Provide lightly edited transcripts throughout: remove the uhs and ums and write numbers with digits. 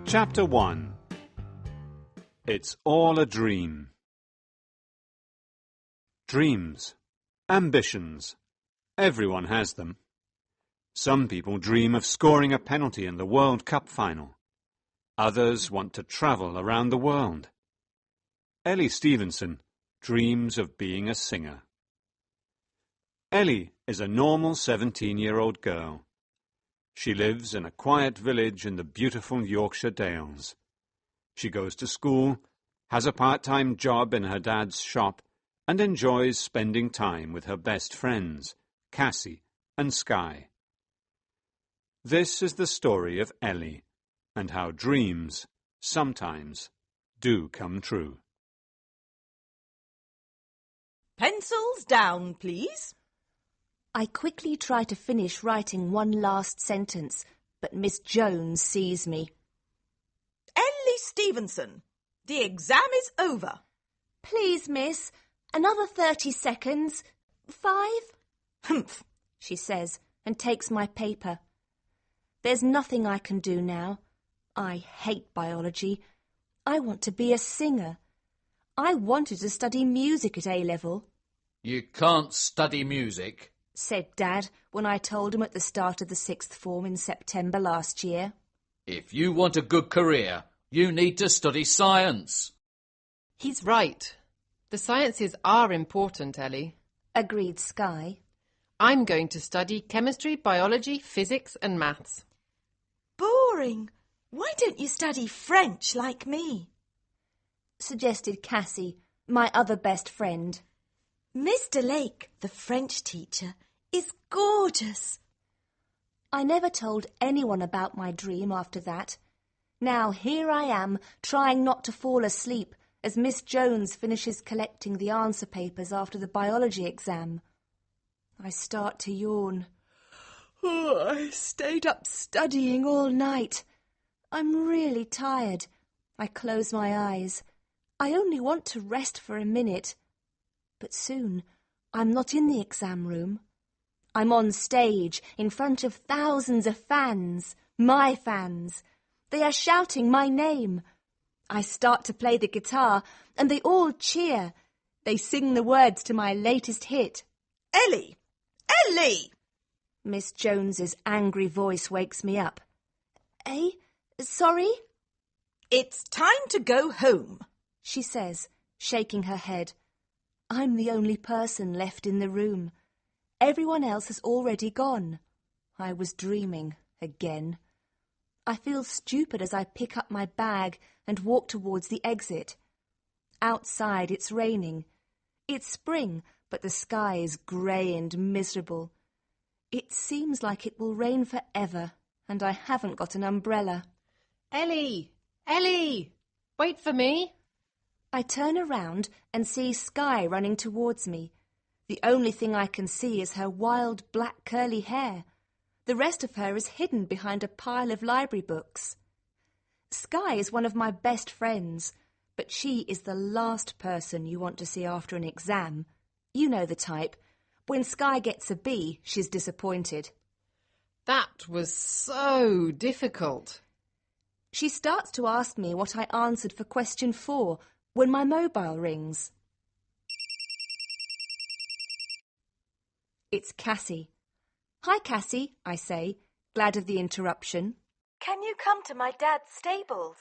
Chapter 1. It's all a dream. Dreams. Ambitions. Everyone has them. Some people dream of scoring a penalty in the World Cup final. Others want to travel around the world. Ellie Stevenson dreams of being a singer. Ellie is a normal 17-year-old girl. She lives in a quiet village in the beautiful Yorkshire Dales. She goes to school, has a part-time job in her dad's shop, and enjoys spending time with her best friends, Cassie and Skye. This is the story of Ellie, and how dreams sometimes do come true. Pencils down, please. I quickly try to finish writing one last sentence, but Miss Jones sees me. Ellie Stevenson, the exam is over. Please, miss, another 30 seconds. 5? Humph, she says, and takes my paper. There's nothing I can do now. I hate biology. I want to be a singer. I wanted to study music at A-level. You can't study music, said Dad when I told him at the start of the sixth form in September last year. If you want a good career, you need to study science. He's right. The sciences are important, Ellie, agreed Skye. I'm going to study chemistry, biology, physics and maths. Boring. Why don't you study French like me? Suggested Cassie, my other best friend. Mr. Lake, the French teacher, is gorgeous. I never told anyone about my dream after that. Now here I am, trying not to fall asleep as Miss Jones finishes collecting the answer papers after the biology exam. I start to yawn. Oh, I stayed up studying all night. I'm really tired. I close my eyes. I only want to rest for a minute. But soon I'm not in the exam room. I'm on stage in front of thousands of fans, my fans. They are shouting my name. I start to play the guitar and they all cheer. They sing the words to my latest hit. Ellie! Ellie! Miss Jones's angry voice wakes me up. Eh? Sorry? It's time to go home, she says, shaking her head. I'm the only person left in the room. Everyone else has already gone. I was dreaming again. I feel stupid as I pick up my bag and walk towards the exit. Outside it's raining. It's spring, but the sky is grey and miserable. It seems like it will rain forever, and I haven't got an umbrella. Ellie! Ellie! Wait for me. I turn around and see Skye running towards me. The only thing I can see is her wild black curly hair. The rest of her is hidden behind a pile of library books. Skye is one of my best friends, but she is the last person you want to see after an exam. You know the type. When Skye gets a B, she's disappointed. That was so difficult. She starts to ask me what I answered for question 4 when my mobile rings. It's Cassie. Hi, Cassie, I say, glad of the interruption. Can you come to my dad's stables?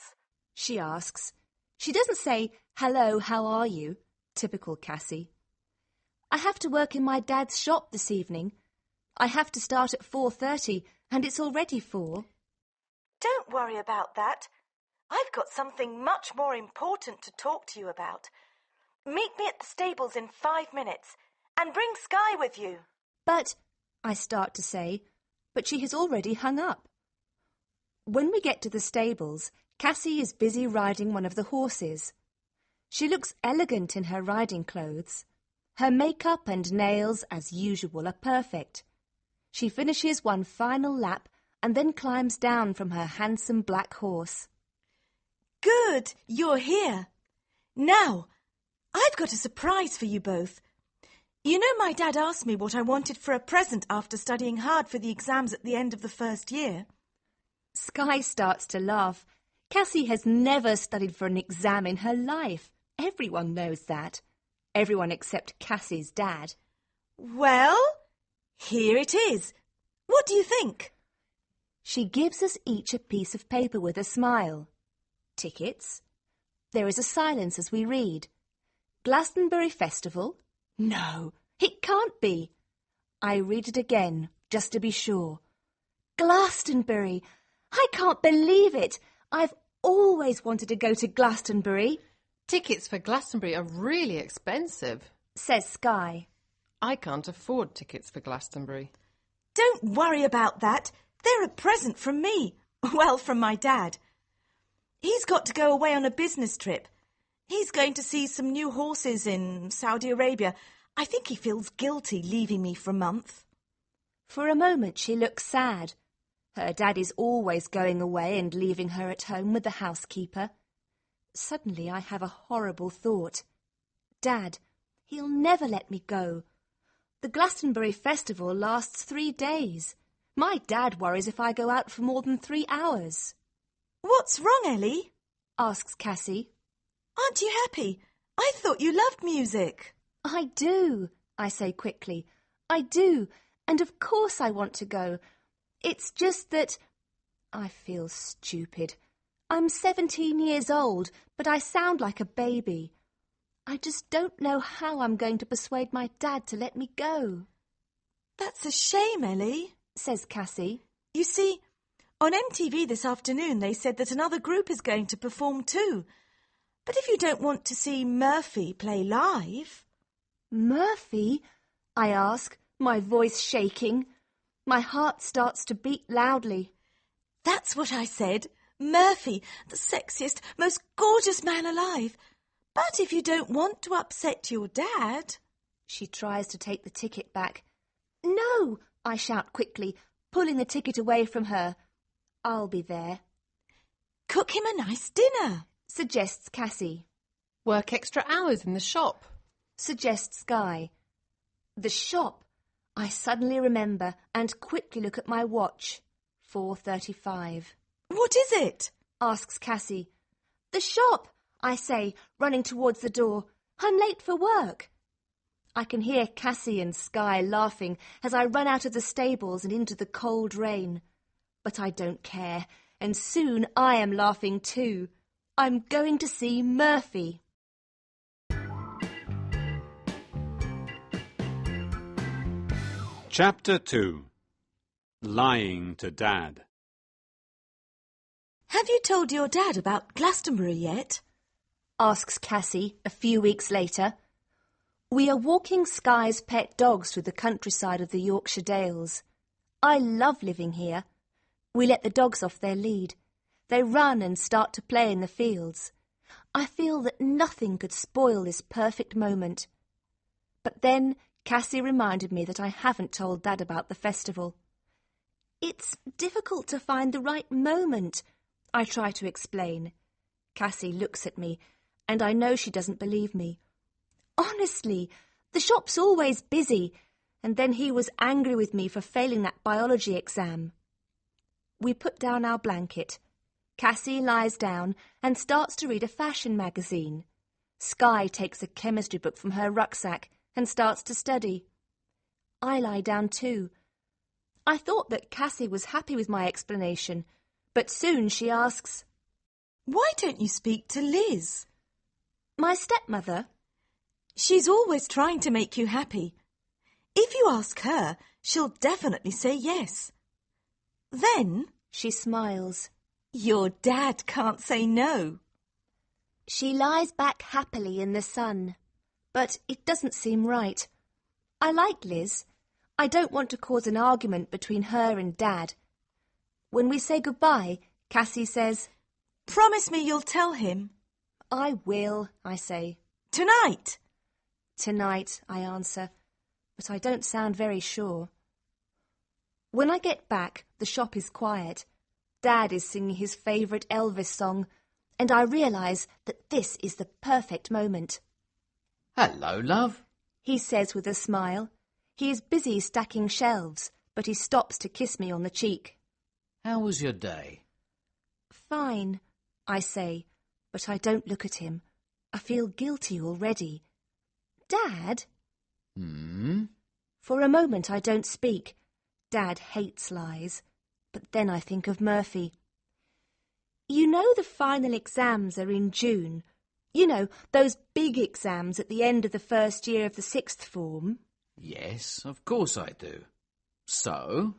She asks. She doesn't say, hello, how are you? Typical Cassie. I have to work in my dad's shop this evening. I have to start at 4:30 and it's already 4. Don't worry about that. I've got something much more important to talk to you about. Meet me at the stables in 5 minutes and bring Skye with you. But, I start to say, but she has already hung up. When we get to the stables, Cassie is busy riding one of the horses. She looks elegant in her riding clothes. Her makeup and nails, as usual, are perfect. She finishes one final lap and then climbs down from her handsome black horse. Good, you're here. Now, I've got a surprise for you both. You know my dad asked me what I wanted for a present after studying hard for the exams at the end of the first year. Skye starts to laugh. Cassie has never studied for an exam in her life. Everyone knows that. Everyone except Cassie's dad. Well, here it is. What do you think? She gives us each a piece of paper with a smile. Tickets. There is a silence as we read. Glastonbury Festival? No, it can't be. I read it again, just to be sure. Glastonbury! I can't believe it! I've always wanted to go to Glastonbury, Tickets for Glastonbury are really expensive. says Skye. I can't afford tickets for Glastonbury. Don't worry about that. They're a present from me. Well, from my dad. He's got to go away on a business trip. He's going to see some new horses in Saudi Arabia. I think he feels guilty leaving me for a month. For a moment she looks sad. Her dad is always going away and leaving her at home with the housekeeper. Suddenly I have a horrible thought. Dad, he'll never let me go. The Glastonbury Festival lasts 3 days. My dad worries if I go out for more than 3 hours. What's wrong, Ellie? Asks Cassie. Aren't you happy? I thought you loved music. I do, I say quickly. I do, and of course I want to go. It's just that I feel stupid. I'm 17 years old, but I sound like a baby. I just don't know how I'm going to persuade my dad to let me go, That's a shame, Ellie. says Cassie. You see, on MTV this afternoon they said that another group is going to perform too. But if you don't want to see Murphy play live... Murphy? I ask, my voice shaking. My heart starts to beat loudly. That's what I said. Murphy, the sexiest, most gorgeous man alive. But if you don't want to upset your dad... She tries to take the ticket back. No, I shout quickly, pulling the ticket away from her. I'll be there, Cook him a nice dinner. suggests Cassie. Work extra hours in the shop. Suggests Skye. The shop. I suddenly remember and quickly look at my watch. 4:35. What is it? Asks Cassie. The shop, I say, running towards the door. I'm late for work. I can hear Cassie and Skye laughing as I run out of the stables and into the cold rain. But I don't care, and soon I am laughing too. I'm going to see Murphy. Chapter 2. Lying to Dad. Have you told your dad about Glastonbury yet? Asks Cassie a few weeks later. We are walking Skye's pet dogs through the countryside of the Yorkshire Dales. I love living here. We let the dogs off their lead. They run and start to play in the fields. I feel that nothing could spoil this perfect moment. But then Cassie reminded me that I haven't told Dad about the festival. It's difficult to find the right moment, I try to explain. Cassie looks at me, and I know she doesn't believe me. Honestly, the shop's always busy, and then he was angry with me for failing that biology exam. We put down our blanket. Cassie lies down and starts to read a fashion magazine. Skye takes a chemistry book from her rucksack and starts to study. I lie down too. I thought that Cassie was happy with my explanation, but soon she asks, Why don't you speak to Liz? My stepmother? She's always trying to make you happy. If you ask her, she'll definitely say yes. Then She smiles. your dad can't say no. She lies back happily in the sun, but it doesn't seem right. I like Liz. I don't want to cause an argument between her and Dad. When we say goodbye, Cassie says, Promise me you'll tell him. I will, I say. Tonight. Tonight, I answer, but I don't sound very sure. When I get back, the shop is quiet. Dad is singing his favourite Elvis song, and I realise that this is the perfect moment. Hello, love. He says with a smile. He is busy stacking shelves, but he stops to kiss me on the cheek. How was your day? Fine. I say, but I don't look at him. I feel guilty already. Dad? For a moment I don't speak. Dad hates lies. But then I think of Murphy. You know the final exams are in June. You know, those big exams at the end of the first year of the sixth form. Yes, of course I do. So?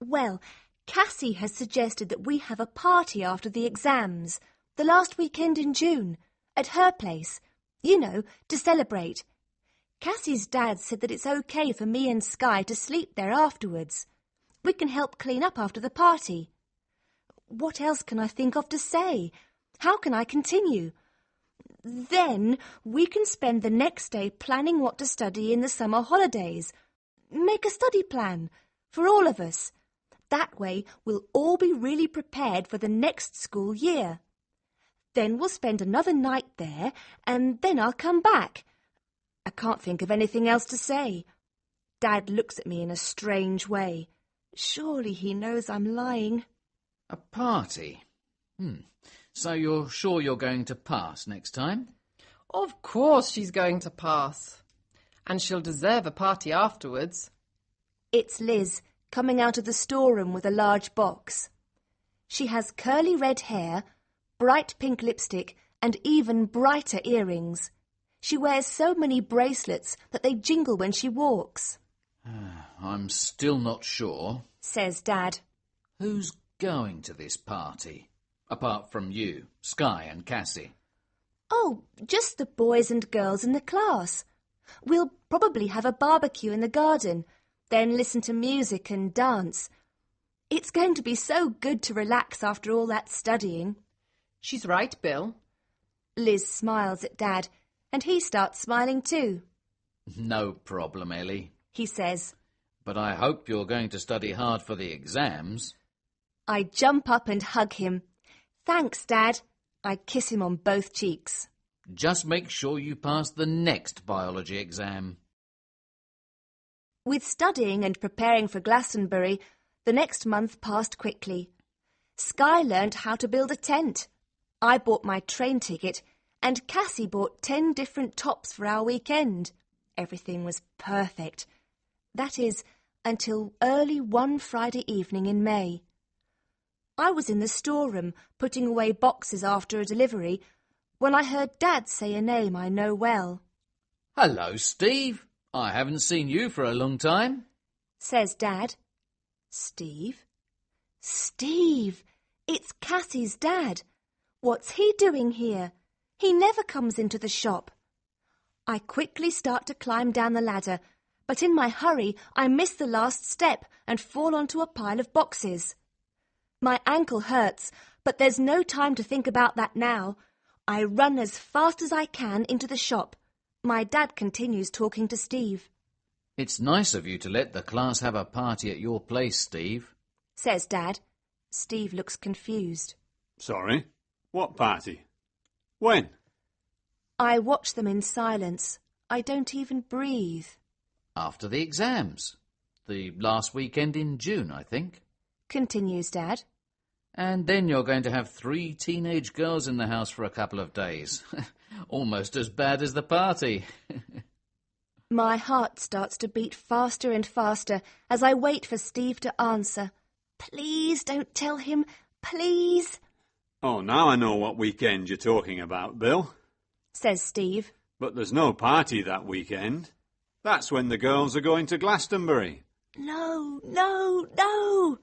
Well, Cassie has suggested that we have a party after the exams, the last weekend in June, at her place, you know, to celebrate. Cassie's dad said that it's okay for me and Sky to sleep there afterwards. We can help clean up after the party. What else can I think of to say? How can I continue? Then we can spend the next day planning what to study in the summer holidays. Make a study plan for all of us. That way we'll all be really prepared for the next school year. Then we'll spend another night there, and then I'll come back. I can't think of anything else to say. Dad looks at me in a strange way. Surely he knows I'm lying. A party? So you're sure you're going to pass next time? Of course she's going to pass. And she'll deserve a party afterwards. It's Liz, coming out of the storeroom with a large box. She has curly red hair, bright pink lipstick, and even brighter earrings. She wears so many bracelets that they jingle when she walks. I'm still not sure. Says Dad. Who's going to this party? Apart from you, Sky and Cassie. Oh, just the boys and girls in the class. We'll probably have a barbecue in the garden, then listen to music and dance. It's going to be so good to relax after all that studying. She's right, Bill. Liz smiles at Dad, and he starts smiling too. No problem, Ellie. He says. But I hope you're going to study hard for the exams. I jump up and hug him. Thanks, Dad. I kiss him on both cheeks. Just make sure you pass the next biology exam. With studying and preparing for Glastonbury, the next month passed quickly. Sky learnt how to build a tent. I bought my train ticket, and Cassie bought 10 different tops for our weekend. Everything was perfect. That is, until early one Friday evening in May. I was in the storeroom putting away boxes after a delivery when I heard Dad say a name I know well. Hello, Steve. I haven't seen you for a long time. Says Dad. Steve? Steve! It's Cassie's dad. What's he doing here? He never comes into the shop. I quickly start to climb down the ladder, but in my hurry I miss the last step and fall onto a pile of boxes. My ankle hurts, but there's no time to think about that now. I run as fast as I can into the shop. My dad continues talking to Steve. It's nice of you to let the class have a party at your place, Steve. Says Dad. Steve looks confused. Sorry? What party? When? I watch them in silence. I don't even breathe. After the exams. The last weekend in June, I think. Continues Dad. And then you're going to have 3 teenage girls in the house for a couple of days. Almost as bad as the party. My heart starts to beat faster and faster as I wait for Steve to answer. Please don't tell him, please. Oh, now I know what weekend you're talking about, Bill. Says Steve. But there's no party that weekend. That's when the girls are going to Glastonbury. No, no, no,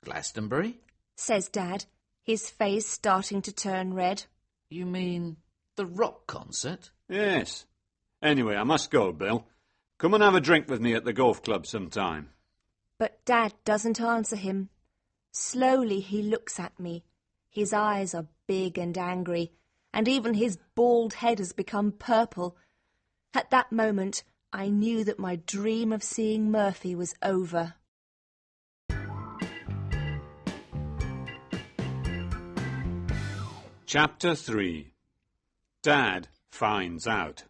Glastonbury? says Dad, his face starting to turn red. You mean the rock concert? Yes. Anyway, I must go, Bill. Come and have a drink with me at the golf club sometime. But Dad doesn't answer him. Slowly he looks at me. His eyes are big and angry, and even his bald head has become purple. At that moment, I knew that my dream of seeing Murphy was over. Chapter 3. Dad finds out.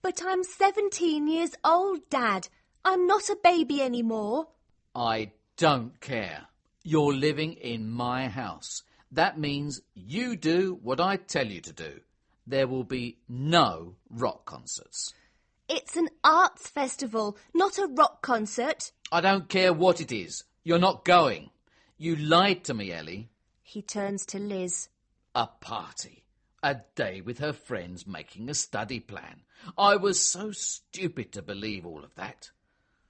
But I'm 17 years old, Dad. I'm not a baby anymore. I don't care. You're living in my house, That means you do what I tell you to do. There will be no rock concerts. It's an arts festival, not a rock concert. I don't care what it is. You're not going. You lied to me, Ellie. He turns to Liz. A party. A day with her friends making a study plan. I was so stupid to believe all of that.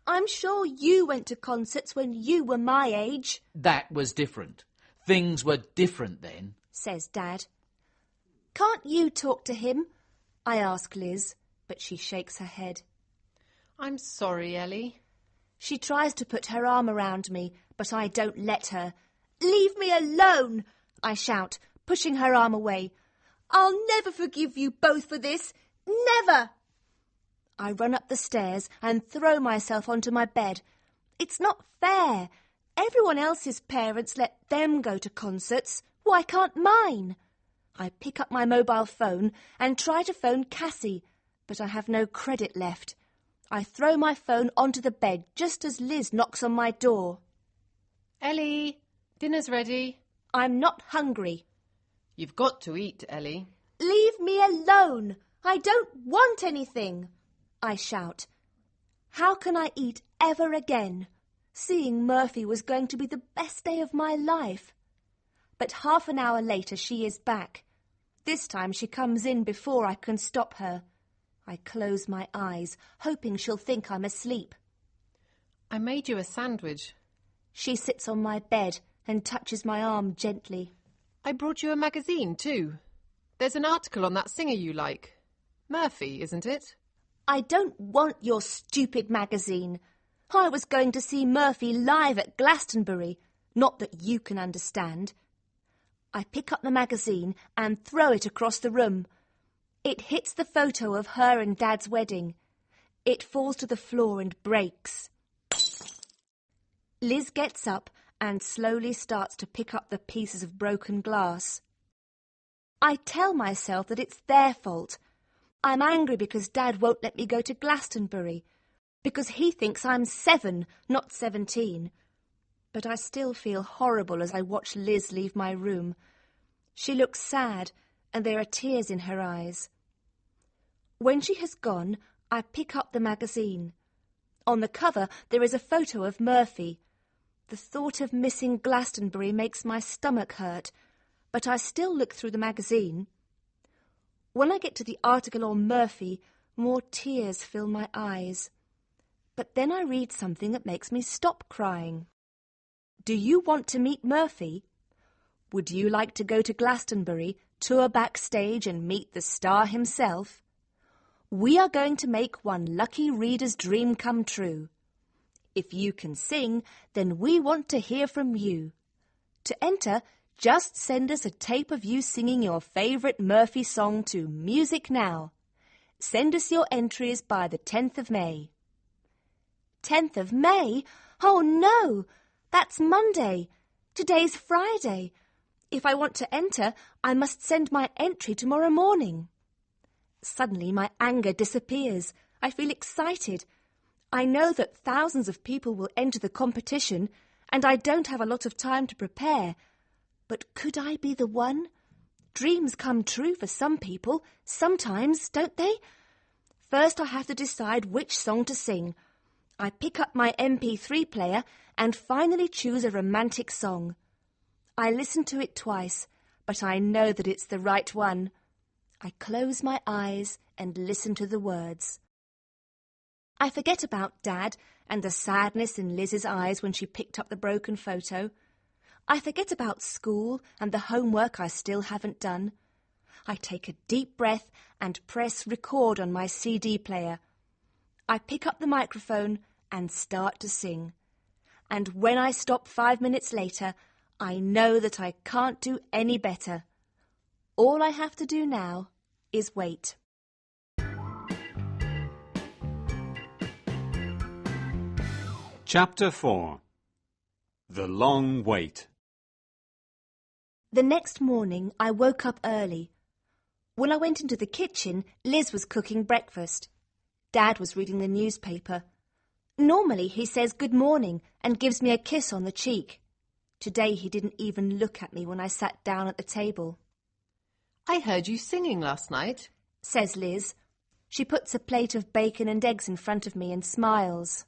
I'm sure you went to concerts when you were my age, That was different. Things were different then. says Dad. Can't you talk to him? I ask Liz, but she shakes her head. I'm sorry, Ellie. She tries to put her arm around me, but I don't let her. Leave me alone, I shout, pushing her arm away. I'll never forgive you both for this. Never! I run up the stairs and throw myself onto my bed. It's not fair. Everyone else's parents let them go to concerts. Why can't mine? I pick up my mobile phone and try to phone Cassie, but I have no credit left. I throw my phone onto the bed just as Liz knocks on my door. Ellie, dinner's ready. I'm not hungry. You've got to eat, Ellie. Leave me alone. I don't want anything, I shout. How can I eat ever again? Seeing Murphy was going to be the best day of my life. But half an hour later she is back. This time she comes in before I can stop her. I close my eyes, hoping she'll think I'm asleep. I made you a sandwich. She sits on my bed and touches my arm gently. I brought you a magazine too. There's an article on that singer you like. Murphy, isn't it? I don't want your stupid magazine. I was going to see Murphy live at Glastonbury. Not that you can understand. I pick up the magazine and throw it across the room. It hits the photo of her and Dad's wedding. It falls to the floor and breaks. Liz gets up and slowly starts to pick up the pieces of broken glass. I tell myself that it's their fault. I'm angry because Dad won't let me go to Glastonbury, because he thinks I'm 7, not 17. But I still feel horrible as I watch Liz leave my room. She looks sad, and there are tears in her eyes. When she has gone, I pick up the magazine. On the cover there is a photo of Murphy. The thought of missing Glastonbury makes my stomach hurt, but I still look through the magazine. When I get to the article on Murphy, more tears fill my eyes. But then I read something that makes me stop crying. Do you want to meet Murphy? Would you like to go to Glastonbury, tour backstage and meet the star himself? We are going to make one lucky reader's dream come true. If you can sing, then we want to hear from you. To enter, just send us a tape of you singing your favourite Murphy song to Music Now. Send us your entries by the 10th of May. 10th of May? Oh no! That's Monday. Today's Friday. If I want to enter, I must send my entry tomorrow morning. Suddenly my anger disappears. I feel excited. I know that thousands of people will enter the competition, and I don't have a lot of time to prepare. But could I be the one? Dreams come true for some people, sometimes, don't they? First I have to decide which song to sing. I pick up my MP3 player and finally choose a romantic song. I listen to it twice, but I know that it's the right one. I close my eyes and listen to the words. I forget about Dad and the sadness in Liz's eyes when she picked up the broken photo. I forget about school and the homework I still haven't done. I take a deep breath and press record on my CD player. I pick up the microphone and start to sing. And when I stop 5 minutes later, I know that I can't do any better. All I have to do now is wait. Chapter 4. The Long Wait. The next morning I woke up early. When I went into the kitchen, Liz was cooking breakfast. Dad was reading the newspaper. Normally he says good morning and gives me a kiss on the cheek. Today he didn't even look at me when I sat down at the table. I heard you singing last night, says Liz. She puts a plate of bacon and eggs in front of me and smiles.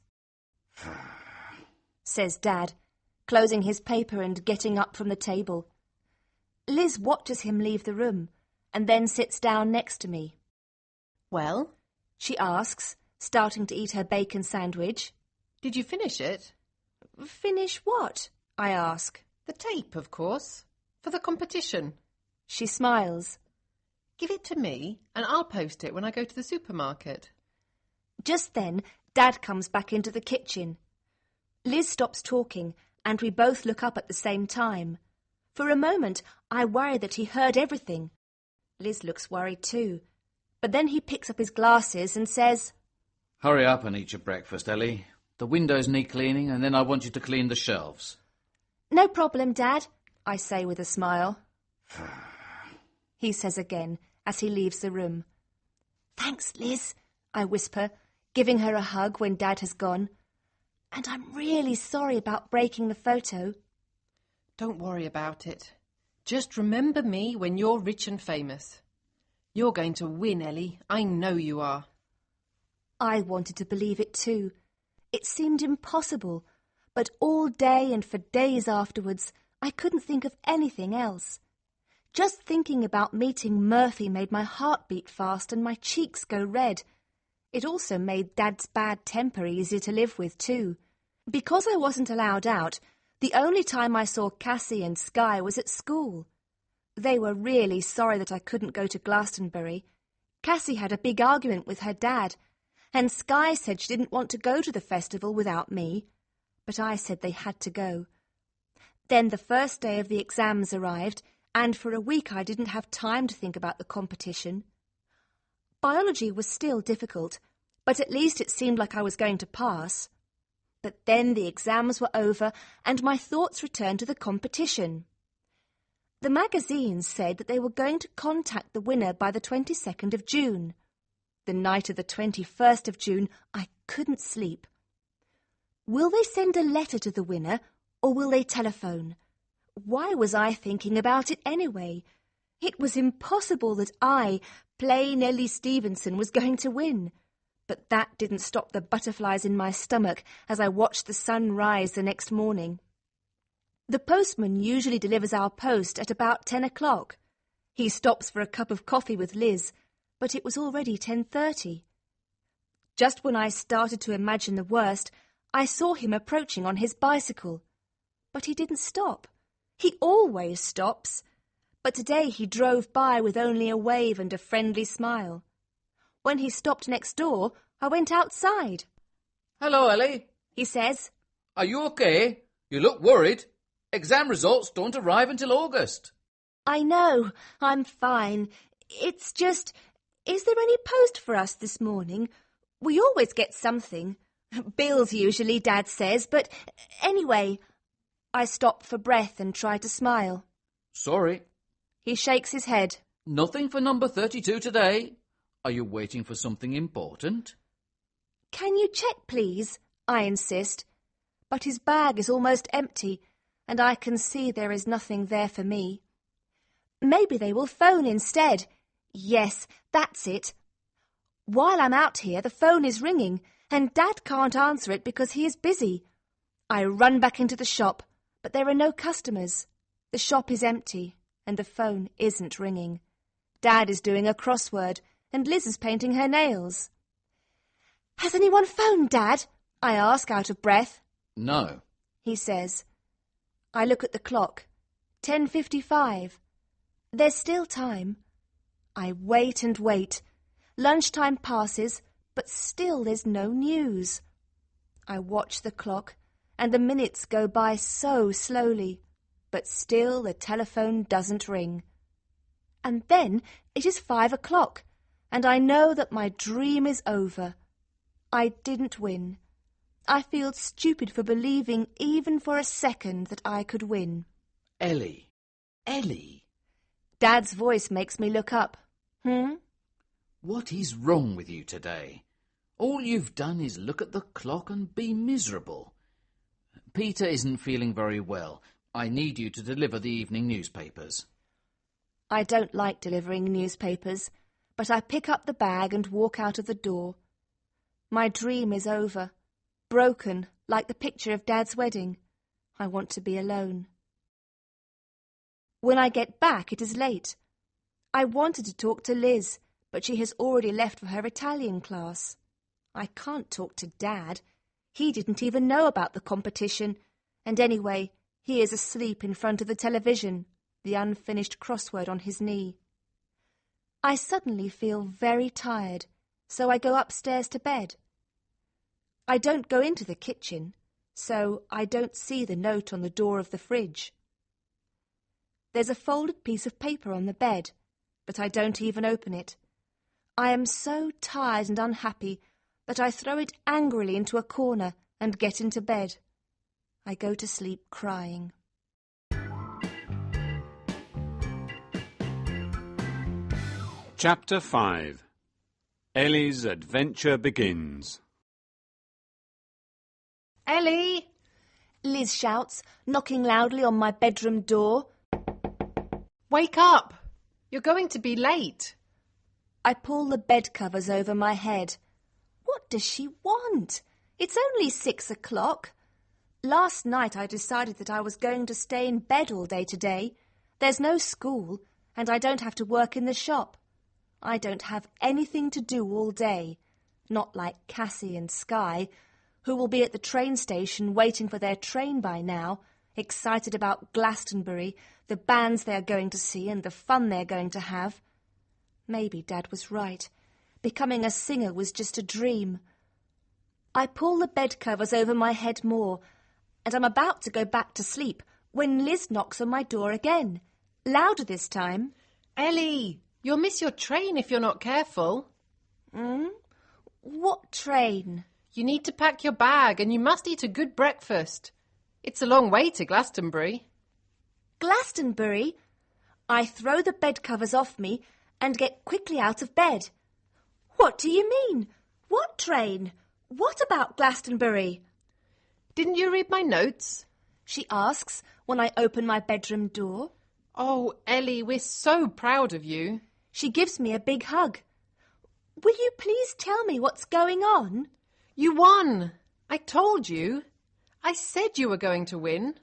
Says Dad, closing his paper and getting up from the table. Liz watches him leave the room and then sits down next to me. Well, She asks, starting to eat her bacon sandwich. did you finish it? Finish what? I ask. The tape, of course, for the competition. She smiles. Give it to me and I'll post it when I go to the supermarket. Just then, Dad comes back into the kitchen. Liz stops talking and we both look up at the same time. For a moment, I worry that he heard everything. Liz looks worried too. But then he picks up his glasses and says, Hurry up and eat your breakfast, Ellie. The windows need cleaning, and then I want you to clean the shelves. No problem, Dad, I say with a smile. He says again as he leaves the room. Thanks, Liz, I whisper, giving her a hug when Dad has gone. And I'm really sorry about breaking the photo. Don't worry about it. Just remember me when you're rich and famous. You're going to win, Ellie. I know you are. I wanted to believe it too. It seemed impossible, but all day and for days afterwards, I couldn't think of anything else. Just thinking about meeting Murphy made my heart beat fast and my cheeks go red. It also made Dad's bad temper easier to live with too. Because I wasn't allowed out, the only time I saw Cassie and Skye was at school. They were really sorry that I couldn't go to Glastonbury. Cassie had a big argument with her dad, and Skye said she didn't want to go to the festival without me, but I said they had to go. Then the first day of the exams arrived, and for a week I didn't have time to think about the competition. Biology was still difficult, but at least it seemed like I was going to pass. But then the exams were over, and my thoughts returned to the competition. The magazines said that they were going to contact the winner by the 22nd of June. The night of the 21st of June, I couldn't sleep. Will they send a letter to the winner, or will they telephone? Why was I thinking about it anyway? It was impossible that I, plain Ellie Stevenson, was going to win. But that didn't stop the butterflies in my stomach as I watched the sun rise the next morning. The postman usually delivers our post at about 10 o'clock. He stops for a cup of coffee with Liz, but it was already 10:30. Just when I started to imagine the worst, I saw him approaching on his bicycle. But he didn't stop. He always stops. But today he drove by with only a wave and a friendly smile. When he stopped next door, I went outside. Hello, Ellie. He says, Are you okay? You look worried. Exam results don't arrive until August. I know, I'm fine. It's just, is there any post for us this morning? We always get something. Bills usually, Dad says, but anyway. I stop for breath and try to smile. Sorry. He shakes his head. Nothing for number 32 today. Are you waiting for something important? Can you check, please? I insist. But his bag is almost empty, and I can see there is nothing there for me. Maybe they will phone instead. Yes, that's it. While I'm out here, the phone is ringing, and Dad can't answer it because he is busy. I run back into the shop, but there are no customers. The shop is empty, and the phone isn't ringing. Dad is doing a crossword, and Liz is painting her nails. Has anyone phoned, Dad? I ask, out of breath. No. He says. I look at the clock. 10:55. There's still time. I wait and wait. Lunchtime passes, but still there's no news. I watch the clock, and the minutes go by so slowly, but still the telephone doesn't ring. And then it is 5 o'clock, and I know that my dream is over. I didn't win. I feel stupid for believing even for a second that I could win. Ellie. Ellie. Dad's voice makes me look up. What is wrong with you today? All you've done is look at the clock and be miserable. Peter isn't feeling very well. I need you to deliver the evening newspapers. I don't like delivering newspapers, but I pick up the bag and walk out of the door. My dream is over, broken like the picture of Dad's wedding. I want to be alone. When I get back, it is late. I wanted to talk to Liz, but she has already left for her Italian class. I can't talk to Dad. He didn't even know about the competition, and anyway, he is asleep in front of the television, the unfinished crossword on his knee. I suddenly feel very tired, so I go upstairs to bed. I don't go into the kitchen, so I don't see the note on the door of the fridge. There's a folded piece of paper on the bed, but I don't even open it. I am so tired and unhappy that I throw it angrily into a corner and get into bed. I go to sleep crying. Chapter 5. Ellie's adventure begins. Ellie! Liz shouts, knocking loudly on my bedroom door. Wake up! You're going to be late. I pull the bed covers over my head. What does she want? It's only 6 o'clock. Last night I decided that I was going to stay in bed all day today. There's no school, and I don't have to work in the shop. I don't have anything to do all day, not like Cassie and Skye, who will be at the train station waiting for their train by now, excited about Glastonbury, the bands they are going to see and the fun they're going to have. Maybe Dad was right. Becoming a singer was just a dream. I pull the bed covers over my head more, and I'm about to go back to sleep when Liz knocks on my door again, louder this time. Ellie, you'll miss your train if you're not careful. What train? You need to pack your bag and you must eat a good breakfast. It's a long way to Glastonbury. Glastonbury? I throw the bed covers off me and get quickly out of bed. What do you mean? What train? What about Glastonbury? Didn't you read my notes? She asks when I open my bedroom door. Oh, Ellie, we're so proud of you. She gives me a big hug. Will you please tell me what's going on? You won. I told you. I said you were going to win.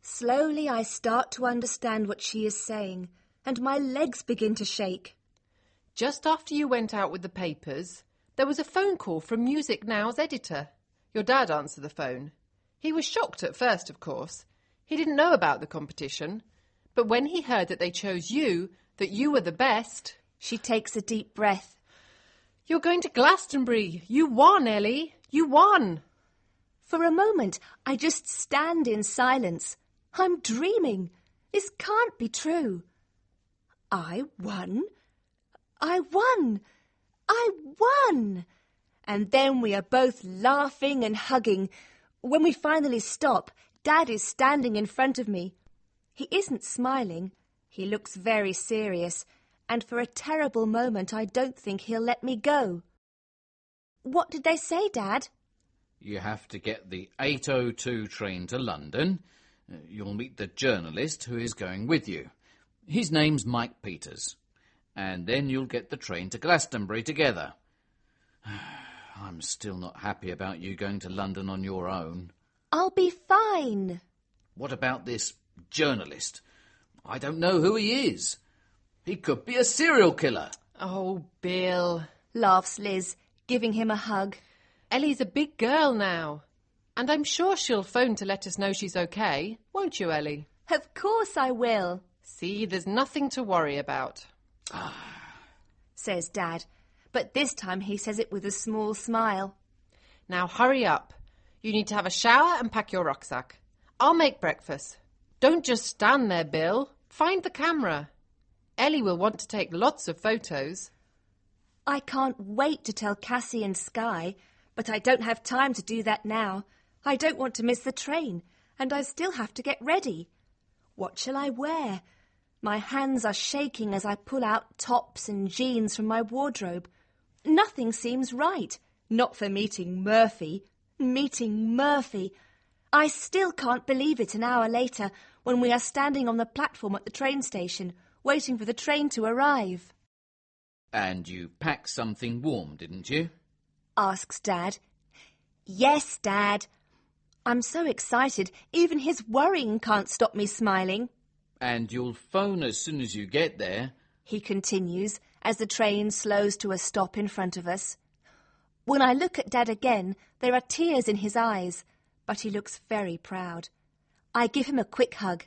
Slowly I start to understand what she is saying, and my legs begin to shake. Just after you went out with the papers, there was a phone call from Music Now's editor. Your dad answered the phone. He was shocked at first, of course. He didn't know about the competition. But when he heard that they chose you, that you were the best... She takes a deep breath. You're going to Glastonbury. You won, Ellie. You won. For a moment, I just stand in silence. I'm dreaming. This can't be true. I won. I won. I won. And then we are both laughing and hugging. When we finally stop, Dad is standing in front of me. He isn't smiling. He looks very serious, and for a terrible moment I don't think he'll let me go. What did they say, Dad? You have to get the 8:02 train to London. You'll meet the journalist who is going with you. His name's Mike Peters. And then you'll get the train to Glastonbury together. I'm still not happy about you going to London on your own. I'll be fine. What about this journalist? I don't know who he is. He could be a serial killer. Oh, Bill, Laughs Liz, giving him a hug. Ellie's a big girl now. And I'm sure she'll phone to let us know she's okay. Won't you, Ellie? Of course I will, See, there's nothing to worry about. says Dad, but this time he says it with a small smile. Now hurry up. You need to have a shower and pack your rucksack. I'll make breakfast. Don't just stand there, Bill. Find the camera. Ellie will want to take lots of photos. I can't wait to tell Cassie and Skye, but I don't have time to do that now. I don't want to miss the train, and I still have to get ready. What shall I wear? My hands are shaking as I pull out tops and jeans from my wardrobe. Nothing seems right. Not for meeting Murphy. Meeting Murphy. I still can't believe it an hour later when we are standing on the platform at the train station, waiting for the train to arrive. And you packed something warm, didn't you? Asks Dad. Yes, Dad. I'm so excited, even his worrying can't stop me smiling. And you'll phone as soon as you get there. He continues as the train slows to a stop in front of us. When I look at Dad again, there are tears in his eyes, but he looks very proud. I give him a quick hug.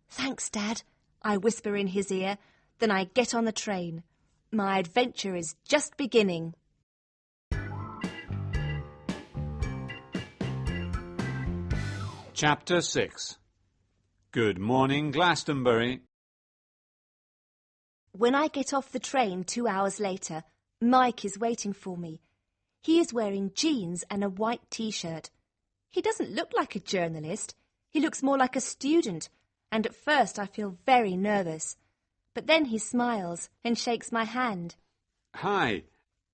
Thanks, Dad, I whisper in his ear. Then I get on the train. My adventure is just beginning. Chapter 6. Good morning, Glastonbury. When I get off the train 2 hours later, Mike is waiting for me. He is wearing jeans and a white T-shirt. He doesn't look like a journalist. He looks more like a student, and at first I feel very nervous. But then he smiles and shakes my hand. Hi,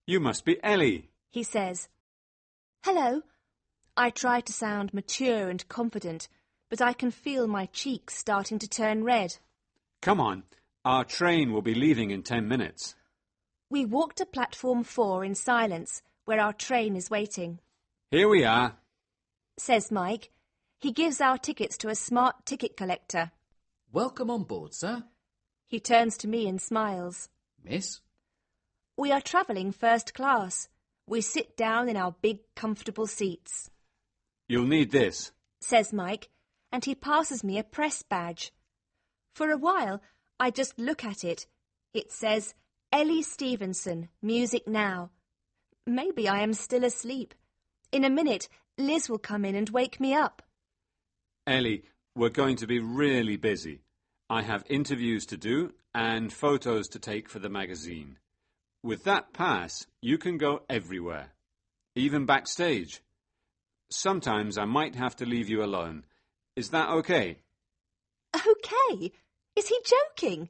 you must be Ellie, he says. Hello. I try to sound mature and confident, but I can feel my cheeks starting to turn red. Come on, our train will be leaving in 10 minutes. We walk to platform 4 in silence, where our train is waiting. Here we are, says Mike. He gives our tickets to a smart ticket collector. Welcome on board, sir. He turns to me and smiles. Miss? We are travelling first class. We sit down in our big, comfortable seats. You'll need this, says Mike, and he passes me a press badge. For a while, I just look at it. It says, Ellie Stevenson, Music Now. Maybe I am still asleep. In a minute, Liz will come in and wake me up. Ellie, we're going to be really busy. I have interviews to do and photos to take for the magazine. With that pass, you can go everywhere, even backstage. Sometimes I might have to leave you alone. Is that okay? Okay? Is he joking?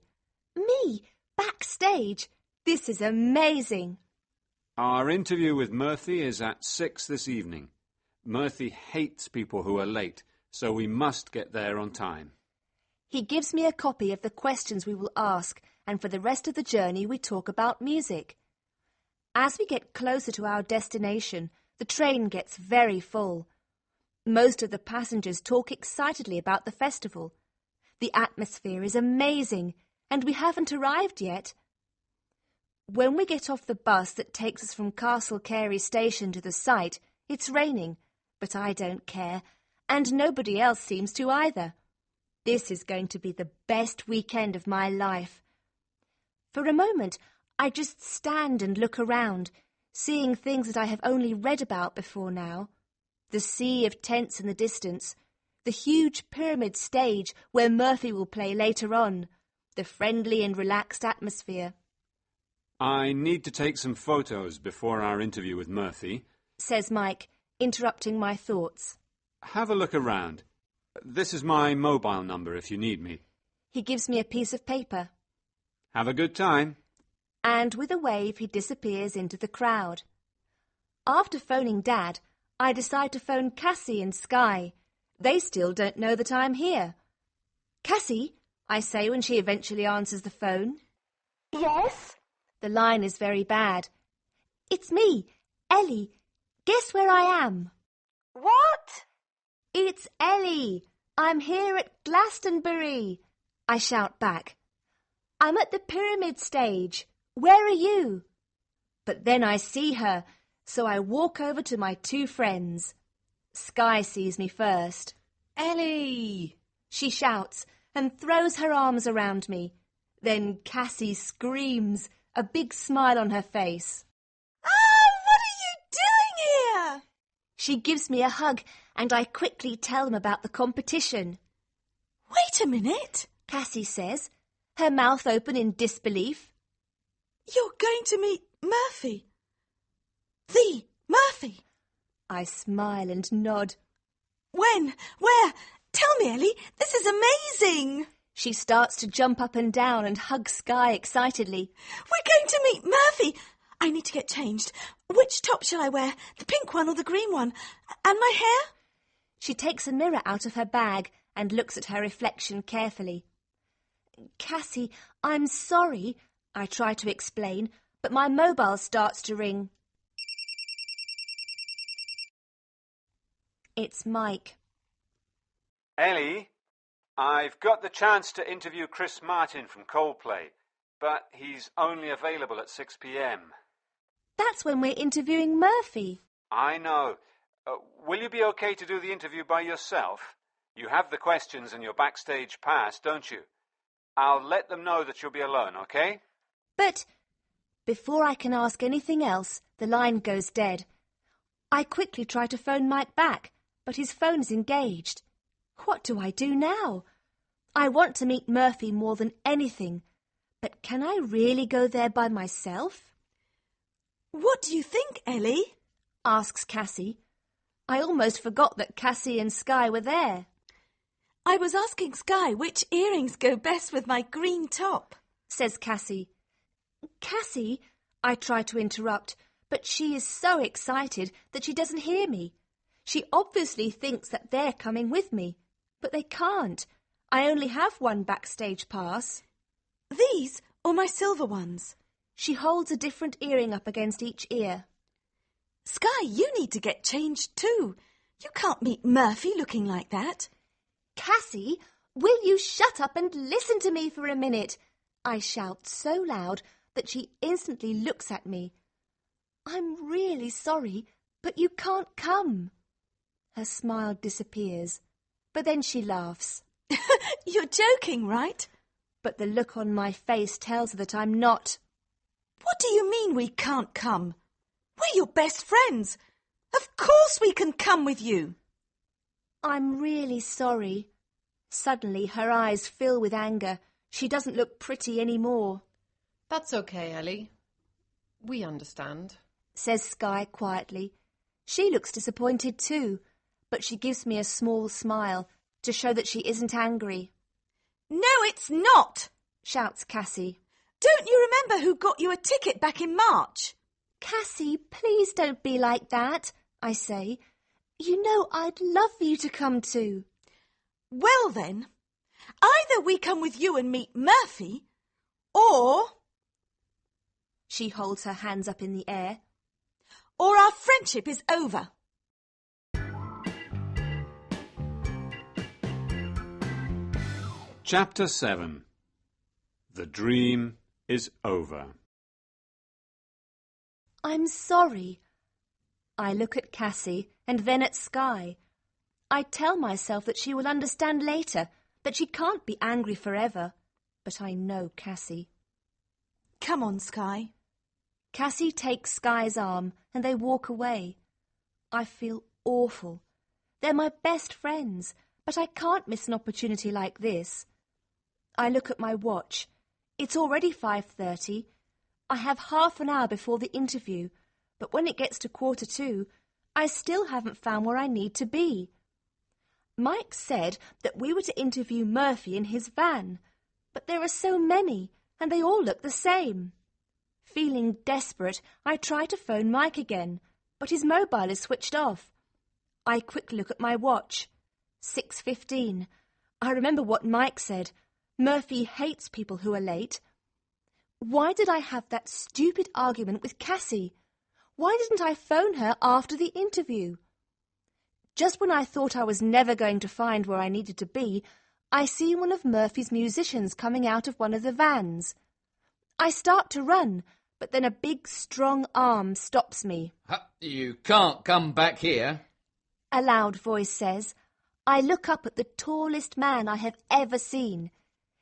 Me, backstage? This is amazing. Our interview with Murphy is at 6 this evening. Murphy hates people who are late, so we must get there on time. He gives me a copy of the questions we will ask, and for the rest of the journey we talk about music. As we get closer to our destination, the train gets very full. Most of the passengers talk excitedly about the festival. The atmosphere is amazing, and we haven't arrived yet. When we get off the bus that takes us from Castle Carey station to the site, it's raining, but I don't care, and nobody else seems to either. This is going to be the best weekend of my life. For a moment, I just stand and look around, seeing things that I have only read about before now. The sea of tents in the distance, the huge pyramid stage where Murphy will play later on, the friendly and relaxed atmosphere. I need to take some photos before our interview with Murphy, says Mike, interrupting my thoughts. Have a look around. This is my mobile number if you need me. He gives me a piece of paper. Have a good time. And with a wave he disappears into the crowd. After phoning Dad, I decide to phone Cassie and Sky. They still don't know that I'm here. Cassie, I say when she eventually answers the phone. Yes? The line is very bad. It's me, Ellie. Guess where I am? What? It's Ellie. I'm here at Glastonbury. I shout back. I'm at the pyramid stage. Where are you? But then I see her, so I walk over to my two friends. Sky sees me first. Ellie! She shouts and throws her arms around me. Then Cassie screams, a big smile on her face. Oh, what are you doing here? She gives me a hug and I quickly tell them about the competition. Wait a minute, Cassie says, her mouth open in disbelief. You're going to meet Murphy. The Murphy. I smile and nod. When? Where? Tell me, Ellie. This is amazing. She starts to jump up and down and hug Sky excitedly. We're going to meet Murphy. I need to get changed. Which top shall I wear? The pink one or the green one? And my hair? She takes a mirror out of her bag and looks at her reflection carefully. Cassie, I'm sorry, I try to explain, but my mobile starts to ring. It's Mike. Ellie, I've got the chance to interview Chris Martin from Coldplay, but he's only available at 6 p.m. That's when we're interviewing Murphy. I know. Will you be okay to do the interview by yourself? You have the questions and your backstage pass, don't you? I'll let them know that you'll be alone, okay? But before I can ask anything else, the line goes dead. I quickly try to phone Mike back, but his phone's engaged. What do I do now? I want to meet Murphy more than anything, but can I really go there by myself? What do you think, Ellie? Asks Cassie. I almost forgot that Cassie and Sky were there. I was asking Sky which earrings go best with my green top, says Cassie. Cassie, I try to interrupt, but she is so excited that she doesn't hear me. She obviously thinks that they're coming with me, but they can't. I only have one backstage pass. These or my silver ones? She holds a different earring up against each ear. Sky, you need to get changed too. You can't meet Murphy looking like that. Cassie, will you shut up and listen to me for a minute? I shout so loud that she instantly looks at me. I'm really sorry, but you can't come. Her smile disappears, but then she laughs. You're joking, right? But the look on my face tells her that I'm not. What do you mean we can't come? We're your best friends. Of course we can come with you. I'm really sorry. Suddenly her eyes fill with anger. She doesn't look pretty anymore. That's okay, Ellie. We understand, says Sky quietly. She looks disappointed too, but she gives me a small smile to show that she isn't angry. No, it's not, shouts Cassie. Don't you remember who got you a ticket back in March? Cassie, please don't be like that, I say. You know I'd love you to come too. Well then, either we come with you and meet Murphy, or... She holds her hands up in the air. Or our friendship is over. Chapter 7. The dream is over. I'm sorry. I look at Cassie and then at Sky. I tell myself that she will understand later, that she can't be angry forever. But I know Cassie. Come on, Sky. Cassie takes Sky's arm and they walk away. I feel awful. They're my best friends, but I can't miss an opportunity like this. I look at my watch. It's already 5:30. I have half an hour before the interview, but when it gets to 1:45, I still haven't found where I need to be. Mike said that we were to interview Murphy in his van, but there are so many, and they all look the same. Feeling desperate, I try to phone Mike again, but his mobile is switched off. I quickly look at my watch. 6:15. I remember what Mike said. Murphy hates people who are late. Why did I have that stupid argument with Cassie? Why didn't I phone her after the interview? Just when I thought I was never going to find where I needed to be, I see one of Murphy's musicians coming out of one of the vans. I start to run, but then a big, strong arm stops me. You can't come back here, a loud voice says. I look up at the tallest man I have ever seen.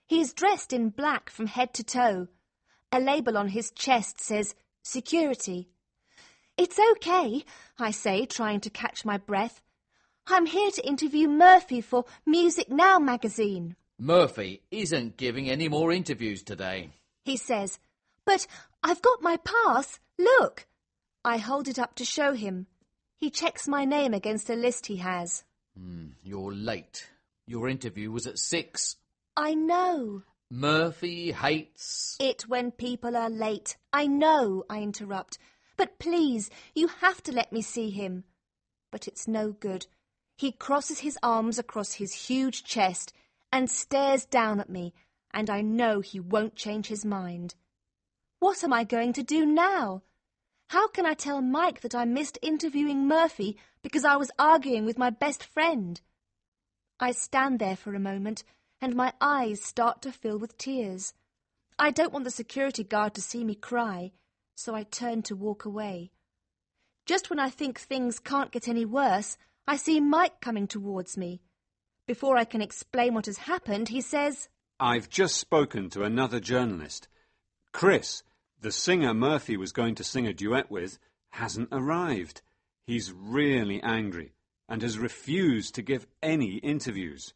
He is dressed in black from head to toe. A label on his chest says, Security. It's okay, I say, trying to catch my breath. I'm here to interview Murphy for Music Now magazine. Murphy isn't giving any more interviews today, he says. But I've got my pass. Look. I hold it up to show him. He checks my name against a list he has. You're late. Your interview was at 6. I know. Murphy hates it when people are late. I know, I interrupt. But please, you have to let me see him. But it's no good. He crosses his arms across his huge chest and stares down at me, and I know he won't change his mind. What am I going to do now? How can I tell Mike that I missed interviewing Murphy because I was arguing with my best friend? I stand there for a moment, and my eyes start to fill with tears. I don't want the security guard to see me cry, so I turn to walk away. Just when I think things can't get any worse, I see Mike coming towards me. Before I can explain what has happened, he says, "I've just spoken to another journalist. Chris, the singer Murphy was going to sing a duet with, hasn't arrived. He's really angry and has refused to give any interviews.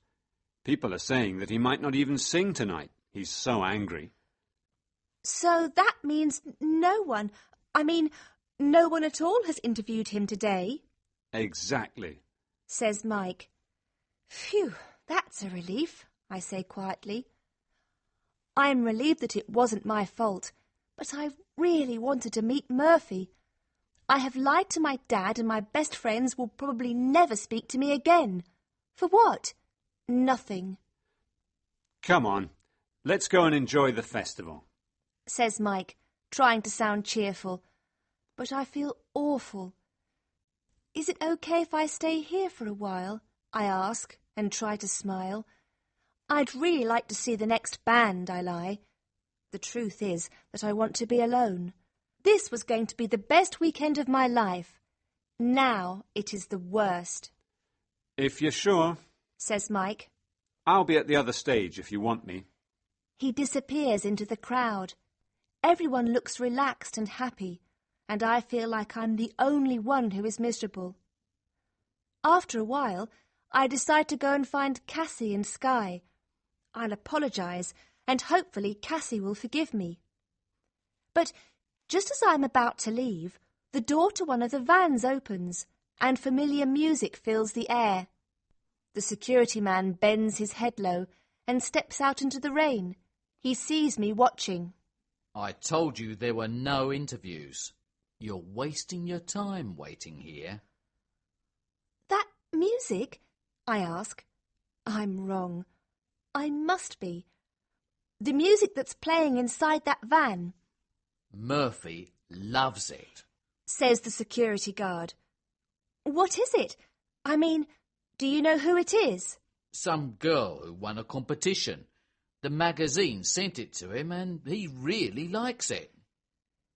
People are saying that he might not even sing tonight. He's so angry." So that means no one at all has interviewed him today? Exactly, Says Mike. Phew, that's a relief, I say quietly. I am relieved that it wasn't my fault, but I really wanted to meet Murphy. I have lied to my dad, and my best friends will probably never speak to me again. For what? Nothing, Come on, let's go and enjoy the festival. says Mike, trying to sound cheerful. But I feel awful. Is it okay if I stay here for a while? I ask, and try to smile. I'd really like to see the next band, I lie. The truth is that I want to be alone. This was going to be the best weekend of my life. Now it is the worst, If you're sure, says Mike. I'll be at the other stage if you want me. He disappears into the crowd. Everyone looks relaxed and happy, and I feel like I'm the only one who is miserable. After a while, I decide to go and find Cassie and Skye. I'll apologise, and hopefully Cassie will forgive me. But just as I'm about to leave, the door to one of the vans opens, and familiar music fills the air. The security man bends his head low and steps out into the rain. He sees me watching. I told you there were no interviews. You're wasting your time waiting here. That music? I ask. I'm wrong. I must be. The music that's playing inside that van, Murphy loves it. says the security guard. What is it? I mean, do you know who it is? Some girl who won a competition. The magazine sent it to him and he really likes it.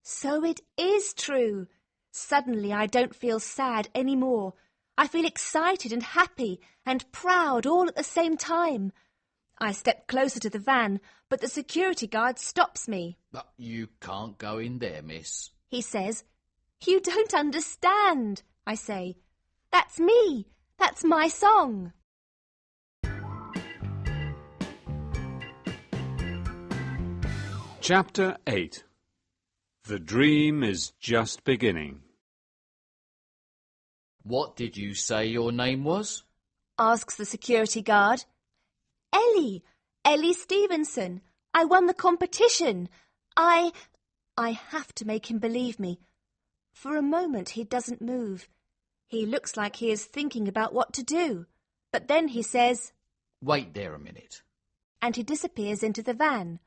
So it is true. Suddenly I don't feel sad anymore. I feel excited and happy and proud all at the same time. I step closer to the van, but the security guard stops me. But you can't go in there, miss. He says, "You don't understand," I say. "That's me. That's my song." Chapter 8. The dream is just beginning. What did you say your name was? Asks the security guard. Ellie Stevenson. I won the competition. I have to make him believe me. For a moment he doesn't move. He looks like he is thinking about what to do. But then he says, Wait there a minute. and he disappears into the van.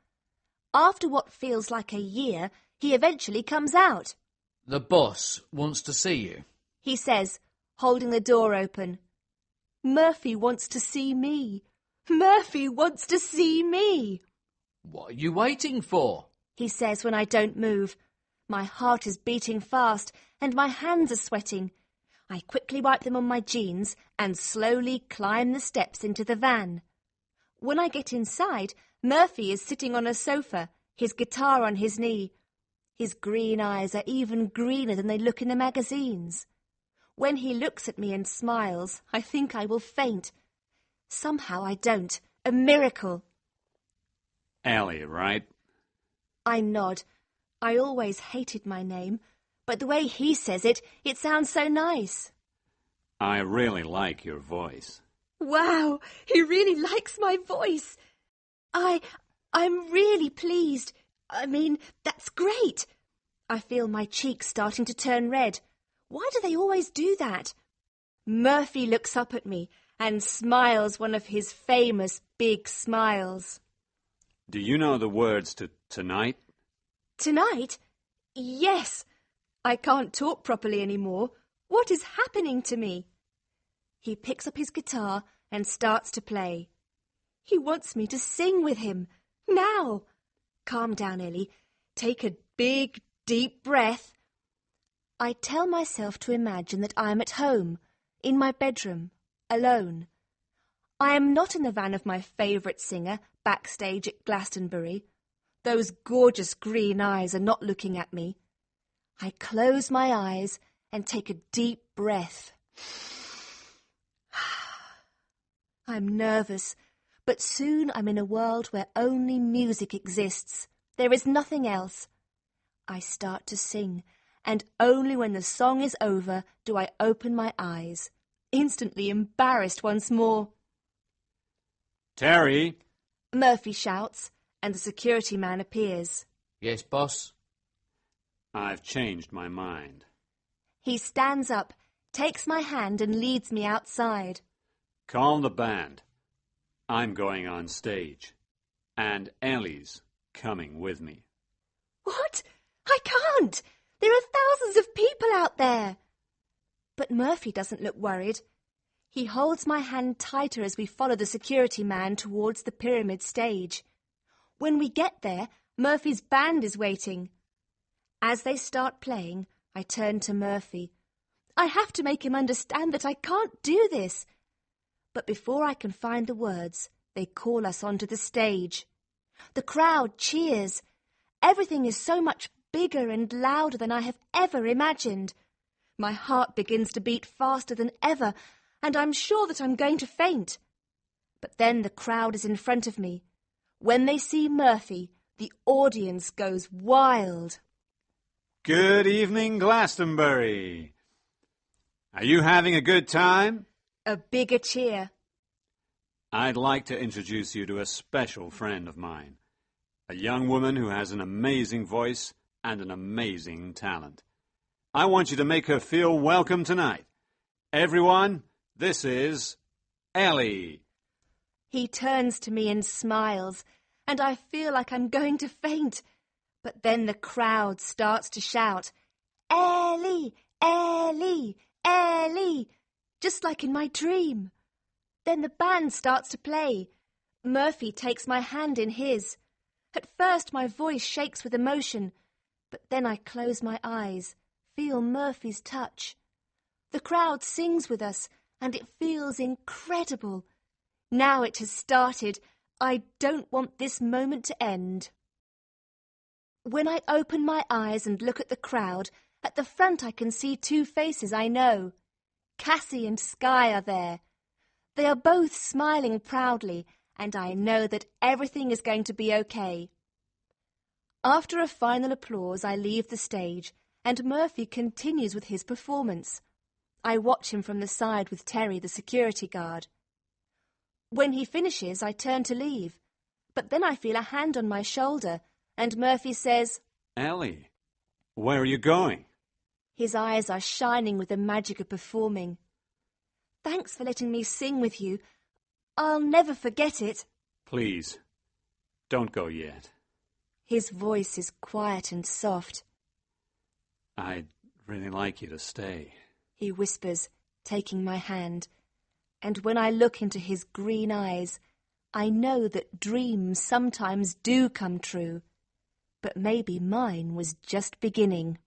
After what feels like a year, he eventually comes out. The boss wants to see you. He says, holding the door open. Murphy wants to see me. Murphy wants to see me, What are you waiting for? he says when I don't move. My heart is beating fast and my hands are sweating. I quickly wipe them on my jeans and slowly climb the steps into the van. When I get inside, Murphy is sitting on a sofa, his guitar on his knee. His green eyes are even greener than they look in the magazines. When he looks at me and smiles, I think I will faint. Somehow I don't. A miracle. Ellie, right? I nod. I always hated my name, but the way he says it, it sounds so nice. I really like your voice. Wow, he really likes my voice. I'm really pleased. I mean, that's great. I feel my cheeks starting to turn red. Why do they always do that? Murphy looks up at me and smiles one of his famous big smiles. Do you know the words to Tonight? Tonight? Yes. I can't talk properly anymore. What is happening to me? He picks up his guitar and starts to play. He wants me to sing with him. Now! Calm down, Ellie. Take a big, deep breath. I tell myself to imagine that I am at home, in my bedroom, alone. I am not in the van of my favourite singer, backstage at Glastonbury. Those gorgeous green eyes are not looking at me. I close my eyes and take a deep breath. I'm nervous, but soon I'm in a world where only music exists. There is nothing else. I start to sing, and only when the song is over do I open my eyes, instantly embarrassed once more. Terry! Murphy shouts, and the security man appears. Yes, boss? I've changed my mind. He stands up, takes my hand and leads me outside. Call the band. I'm going on stage. And Ellie's coming with me. What? I can't! There are thousands of people out there! But Murphy doesn't look worried. He holds my hand tighter as we follow the security man towards the pyramid stage. When we get there, Murphy's band is waiting. As they start playing, I turn to Murphy. I have to make him understand that I can't do this. But before I can find the words, they call us onto the stage. The crowd cheers. Everything is so much bigger and louder than I have ever imagined. My heart begins to beat faster than ever, and I'm sure that I'm going to faint. But then the crowd is in front of me. When they see Murphy, the audience goes wild. Good evening, Glastonbury. Are you having a good time? A bigger cheer. I'd like to introduce you to a special friend of mine, a young woman who has an amazing voice and an amazing talent. I want you to make her feel welcome tonight. Everyone, this is Ellie. He turns to me and smiles, and I feel like I'm going to faint. But then the crowd starts to shout, Ellie, Ellie, Ellie, just like in my dream. Then the band starts to play. Murphy takes my hand in his. At first my voice shakes with emotion, but then I close my eyes, feel Murphy's touch. The crowd sings with us, and it feels incredible. Now it has started. I don't want this moment to end. When I open my eyes and look at the crowd, at the front I can see two faces I know. Cassie and Skye are there. They are both smiling proudly, and I know that everything is going to be okay. After a final applause, I leave the stage, and Murphy continues with his performance. I watch him from the side with Terry, the security guard. When he finishes, I turn to leave, but then I feel a hand on my shoulder, and Murphy says, Ellie, where are you going? His eyes are shining with the magic of performing. Thanks for letting me sing with you. I'll never forget it. Please, don't go yet. His voice is quiet and soft. I'd really like you to stay. He whispers, taking my hand. And when I look into his green eyes, I know that dreams sometimes do come true. But maybe mine was just beginning.